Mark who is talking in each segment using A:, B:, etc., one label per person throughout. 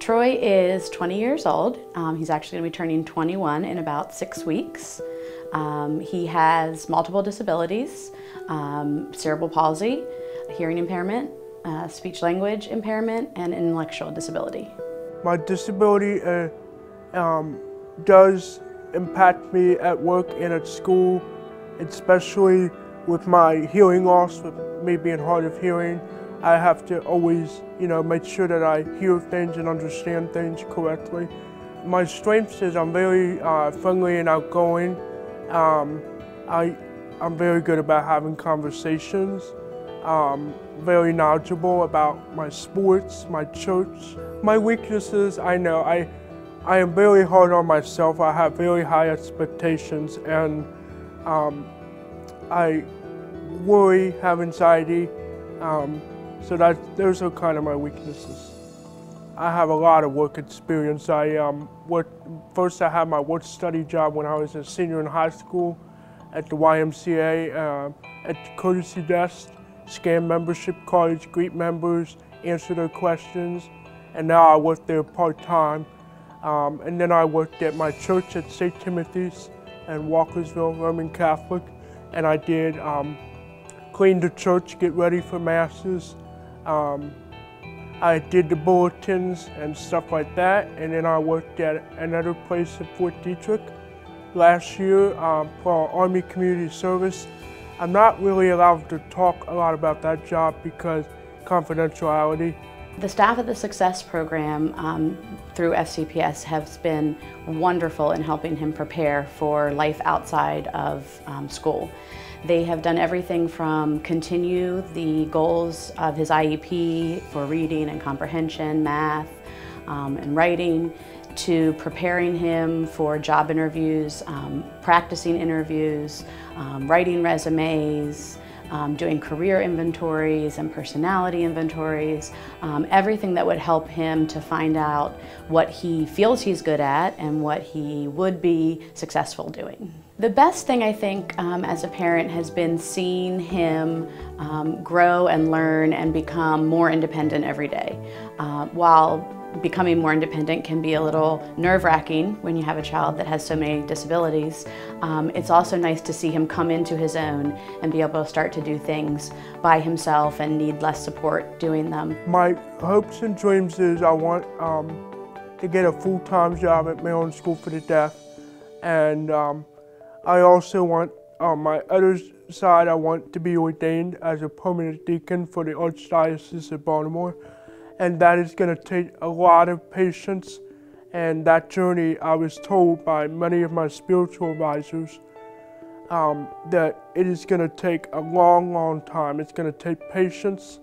A: Troy is 20 years old. He's actually going to be turning 21 in about 6 weeks. He has multiple disabilities, cerebral palsy, hearing impairment, speech language impairment, and intellectual disability.
B: My disability does impact me at work and at school, especially with my hearing loss, with me being hard of hearing. I have to always, make sure that I hear things and understand things correctly. My strengths is I'm very friendly and outgoing. I'm very good about having conversations. Very knowledgeable about my sports, my church. My weaknesses, I know, I am very hard on myself. I have very high expectations, and I worry, have anxiety. So those are kind of my weaknesses. I have a lot of work experience. First I had my work-study job when I was a senior in high school at the YMCA, at the courtesy desk, scan membership cards, greet members, answer their questions, and now I work there part-time. And then I worked at my church at St. Timothy's in Walkersville, Roman Catholic, and I did clean the church, get ready for masses. I did the bulletins and stuff like that, and then I worked at another place at Fort Detrick last year for our Army Community Service. I'm not really allowed to talk a lot about that job because confidentiality.
A: The staff at the Success Program through FCPS has been wonderful in helping him prepare for life outside of school. They have done everything from continue the goals of his IEP for reading and comprehension, math, and writing, to preparing him for job interviews, practicing interviews, writing resumes, doing career inventories and personality inventories, everything that would help him to find out what he feels he's good at and what he would be successful doing. The best thing, I think, as a parent has been seeing him grow and learn and become more independent every day. While becoming more independent can be a little nerve-wracking when you have a child that has so many disabilities, it's also nice to see him come into his own and be able to start to do things by himself and need less support doing them.
B: My hopes and dreams is I want to get a full-time job at Maryland School for the Deaf, and I also want, on my other side, I want to be ordained as a permanent deacon for the Archdiocese of Baltimore. And that is going to take a lot of patience, and that journey, I was told by many of my spiritual advisors, that it is going to take a long, long time. It's going to take patience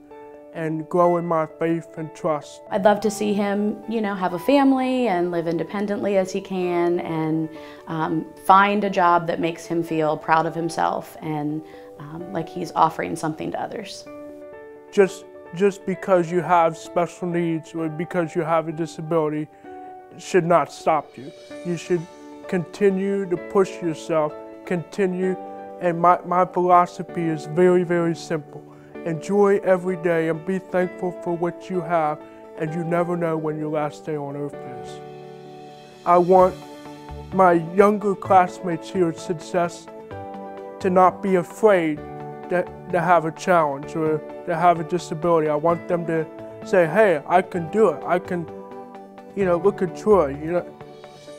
B: and grow in my faith and trust.
A: I'd love to see him, have a family and live independently as he can, and find a job that makes him feel proud of himself and like he's offering something to others.
B: Just because you have special needs or because you have a disability should not stop you. You should continue to push yourself, continue, and my philosophy is very, very simple. Enjoy every day and be thankful for what you have, and you never know when your last day on earth is. I want my younger classmates here at Success to not be afraid to have a challenge or to have a disability. I want them to say, hey, I can do it. I can, look at Troy,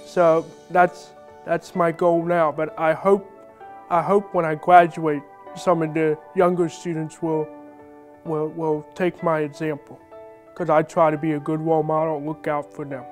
B: So that's my goal now. But I hope when I graduate, some of the younger students will take my example, because I try to be a good role model and look out for them.